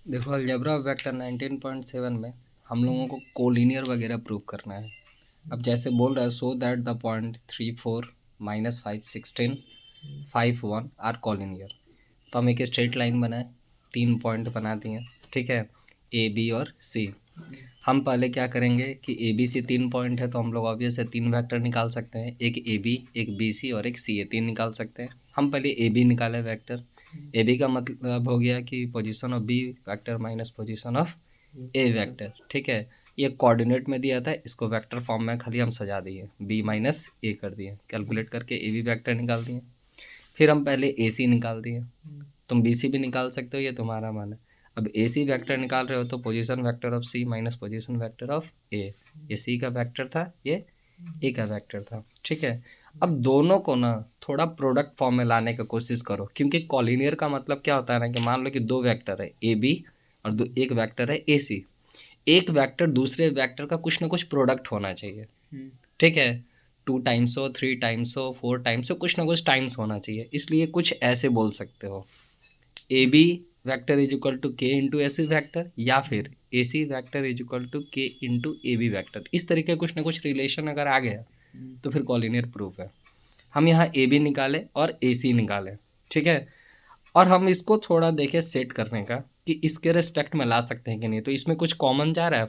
देखो algebra vector 19.7 में हम लोगों को कोलिनियर वगैरह प्रूव करना है। अब जैसे बोल रहा है सो दैट द पॉइंट 3 4 -5 16 5 1 आर कोलिनियर। तो हम एक स्ट्रेट लाइन बनाए, 3 पॉइंट बना दिए, ठीक है, ए बी और सी। हम पहले क्या करेंगे कि ए बी सी 3 पॉइंट है तो हम लोग ऑब्वियस है 3 वेक्टर निकाल सकते हैं, एक ए बी, एक बी सी और एक सी ए, 3 निकाल सकते हैं। हम पहले ए बी निकाले वेक्टर। ए बी का मतलब हो गया कि position of B vector minus position of A vector, ठीक है। ये कोऑर्डिनेट में दिया था, इसको वेक्टर फॉर्म में खाली हम सजा दिए, बी माइनस ए कर दिए, कैलकुलेट करके ए बी वेक्टर निकाल दिए। फिर हम पहले ए सी निकाल दिए, तुम बी सी भी निकाल सकते हो, ये तुम्हारा मन है। अब ए सी वेक्टर निकाल रहे हो तो position vector of C minus position vector of A, ये सी का वेक्टर था, ये ए का वेक्टर था, ठीक है। अब दोनों को ना थोड़ा प्रोडक्ट फॉर्म में लाने की कोशिश करो, क्योंकि कॉलिनियर का मतलब क्या होता है ना कि मान लो कि 2 वेक्टर है ए बी और एक वेक्टर है ए सी। एक वेक्टर दूसरे वेक्टर का कुछ ना कुछ प्रोडक्ट होना चाहिए, ठीक है। 2 टाइम्स हो, 3 टाइम्स हो, 4 टाइम्स हो, कुछ ना कुछ टाइम्स होना चाहिए। इसलिए कुछ ऐसे बोल सकते हो, A B vector is equal to के इंटू ए सी वैक्टर, या फिर A C vector is equal to के इंटू ए बी वैक्टर। इस तरीके कुछ ना कुछ रिलेशन अगर आ गया तो फिर कॉलिनियर प्रूफ है। हम यहाँ ए बी निकाले और ए सी निकाले, ठीक है। और हम इसको थोड़ा देखें सेट करने का कि इसके रिस्पेक्ट में ला सकते हैं कि नहीं। तो इसमें कुछ कॉमन जा रहा है,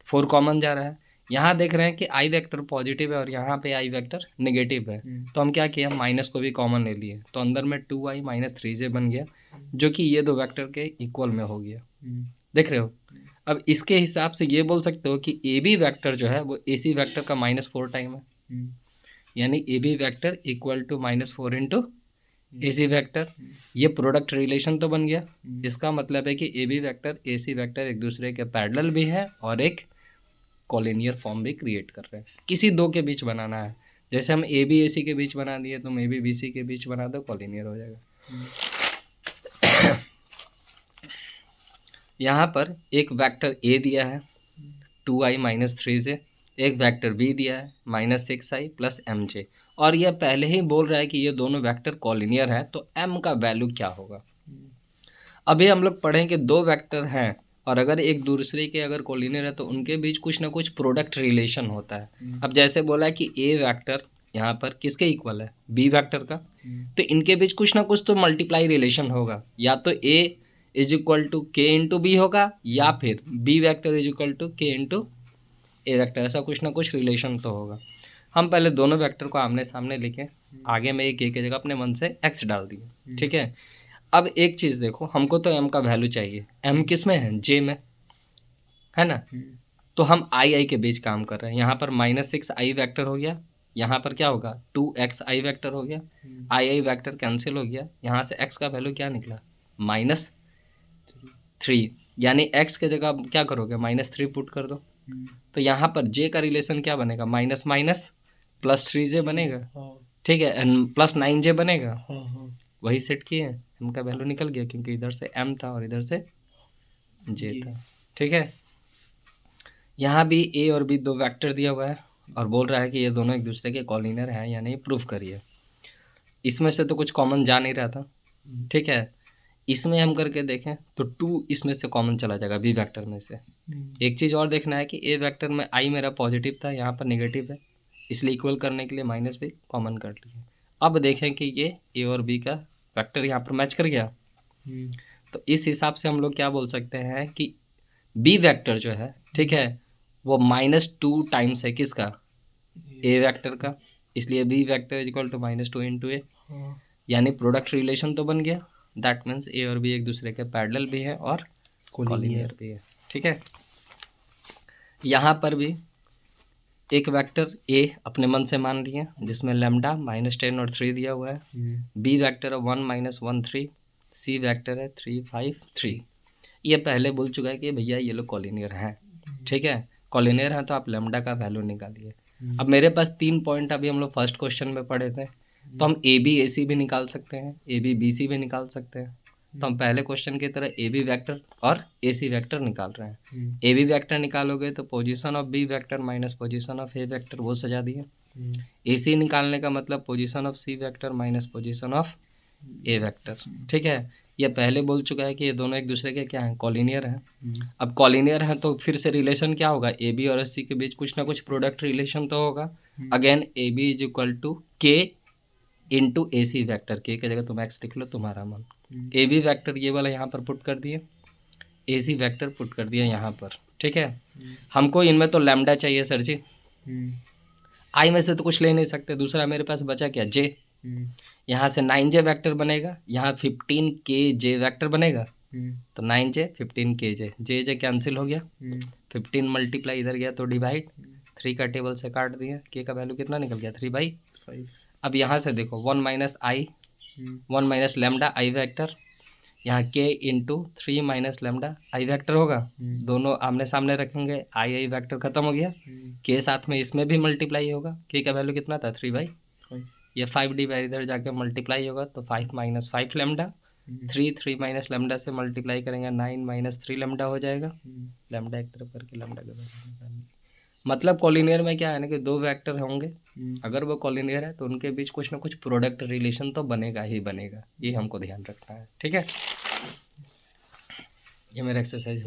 4 कॉमन जा रहा है। यहाँ देख रहे हैं कि आई वेक्टर पॉजिटिव है और यहाँ पे आई वेक्टर नेगेटिव है। तो हम क्या किया, माइनस को भी कॉमन ले लिए, तो अंदर में 2i माइनस 3j बन गया, जो कि ये दो वेक्टर के इक्वल में हो गया। देख रहे हो। अब इसके हिसाब से ये बोल सकते हो कि ए बी वैक्टर जो है वो ए सी वैक्टर का -4 टाइम है, यानी A B vector equal to -4 into A C vector. ये प्रोडक्ट रिलेशन तो बन गया। इसका मतलब है कि A B vector A C vector एक दूसरे के पैरेलल भी है और एक कॉलिनियर फॉर्म भी क्रिएट कर रहे हैं। किसी दो के बीच बनाना है, जैसे हम ए बी ए सी के बीच बना दिए, तुम ए बी बी सी के बीच बना दो, कॉलिनियर हो जाएगा। यहाँ पर एक वेक्टर ए दिया है 2i माइनस 3j, एक वेक्टर बी दिया है -6i प्लस mj, और यह पहले ही बोल रहा है कि ये दोनों वेक्टर कॉलिनियर है, तो m का वैल्यू क्या होगा। अभी हम लोग पढ़ें कि दो वेक्टर हैं और अगर एक दूसरे के अगर कॉलिनियर है तो उनके बीच कुछ ना कुछ प्रोडक्ट रिलेशन होता है। अब जैसे बोला है कि ए वेक्टर यहाँ पर किसके इक्वल है, बी वेक्टर का, तो इनके बीच कुछ ना कुछ तो मल्टीप्लाई रिलेशन होगा। या तो ए इज इक्वल टू के इंटू बी होगा, या फिर B vector is equal to के इंटू ए वेक्टर, ऐसा कुछ ना कुछ रिलेशन तो होगा। हम पहले दोनों वेक्टर को आमने सामने लेके आगे में एक ए की जगह अपने मन से एक्स डाल दिए, ठीक है। अब एक चीज़ देखो, हमको तो m का वैल्यू चाहिए, m किस में है, j में है ना। तो हम i के बीच काम कर रहे हैं। यहाँ पर -6i वेक्टर हो गया, यहाँ पर क्या होगा 2xi वेक्टर हो गया, i वेक्टर कैंसिल हो गया, यहाँ से x का वैल्यू क्या निकला -3, यानी x के जगह क्या करोगे -3 पुट कर दो। तो यहाँ पर j का रिलेशन क्या बनेगा, माइनस माइनस +3j बनेगा, ठीक है, +9j बनेगा। वही सेट किए, m का वैल्यू निकल गया क्योंकि इधर से m था और इधर से j था, ठीक है। यहाँ भी a और b दो वेक्टर दिया हुआ है और बोल रहा है कि ये दोनों एक दूसरे के कॉलिनियर हैं या नहीं, प्रूफ करिए। इसमें से तो कुछ कॉमन जा नहीं रहा था, ठीक है। इसमें हम करके देखें तो 2 इसमें से कॉमन चला जाएगा बी वेक्टर में से। एक चीज़ और देखना है कि ए वेक्टर में आई मेरा पॉजिटिव था, यहाँ पर नेगेटिव है, इसलिए इक्वल करने के लिए माइनस भी कॉमन कर लिए। अब देखें कि ये ए और बी का वेक्टर यहाँ पर मैच कर गया। तो इस हिसाब से हम लोग क्या बोल सकते हैं कि बी वेक्टर जो है, ठीक है, वो -2 टाइम्स है किसका, ए वेक्टर का, इसलिए B vector is equal to -2 into A, यानी प्रोडक्ट रिलेशन तो बन गया। दैट मीन्स ए और बी एक दूसरे के पैरेलल भी है और कॉलिनियर भी है, ठीक है। यहाँ पर भी एक वेक्टर ए अपने मन से मान लिए जिसमें लैम्डा -10 और 3 दिया हुआ है, बी वेक्टर है 1 -1 3, सी वेक्टर है 3 5 3। ये पहले बोल चुका है कि भैया ये लोग कॉलिनियर हैं, ठीक है। कॉलिनियर हैं तो आप लैम्डा का वैल्यू निकालिए। अब मेरे पास 3 पॉइंट अभी हम लोग फर्स्ट क्वेश्चन में पढ़े थे, तो हम ए बी ए सी भी निकाल सकते हैं, ए बी बी सी भी निकाल सकते हैं। तो हम पहले क्वेश्चन की तरह ए बी वैक्टर और ए सी वैक्टर निकाल रहे हैं। ए बी वैक्टर निकालोगे तो position of B vector minus position of A vector, वो सजा दिए। ए सी निकालने का मतलब position of C vector minus position of A vector, ठीक है। ये पहले बोल चुका है कि ये दोनों एक दूसरे के क्या हैं, कॉलिनियर हैं। अब कॉलिनियर हैं तो फिर से रिलेशन क्या होगा, ए बी और सी के बीच कुछ ना कुछ प्रोडक्ट रिलेशन तो होगा। Again A B is equal to के into A C vector, k की जगह तुम एक्स लिख लो, तुम्हारा मन। ए बी वैक्टर ये वाला यहाँ पर पुट कर दिए, ए सी वैक्टर पुट कर दिया यहाँ पर, ठीक है। हमको इनमें तो लैम्डा चाहिए सर जी, आई में से तो कुछ ले नहीं सकते, दूसरा मेरे पास बचा क्या, जे। यहाँ से 9j वैक्टर बनेगा, यहाँ 15kj वैक्टर बनेगा, तो 9j 15kj, जे कैंसिल हो गया, 15 मल्टीप्लाई इधर गया तो डिवाइड, 3 का टेबल से काट दिया, के का वैल्यू कितना निकल गया, 3/5। अब यहाँ से देखो 1 minus I, 1 minus lambda I vector, यहाँ के into 3 minus lambda I vector होगा, दोनों आमने सामने रखेंगे, आई वैक्टर खत्म हो गया, के साथ में इसमें भी मल्टीप्लाई होगा, के का वैल्यू कितना था, 3/5, ये 5 बाई इधर जाके मल्टीप्लाई होगा तो 5 माइनस 5 लेमडा, 3 माइनस लेमडा से मल्टीप्लाई करेंगे 9 माइनस 3 लेमडा हो जाएगा, लेमडा एक तरफ करके लेमडा के बराबर। मतलब कॉलिनियर में क्या है ना कि दो वेक्टर होंगे, अगर वो कॉलिनियर है तो उनके बीच कुछ ना कुछ प्रोडक्ट रिलेशन तो बनेगा ही बनेगा, ये हमको ध्यान रखना है, ठीक है। ये मेरा एक्सरसाइज हो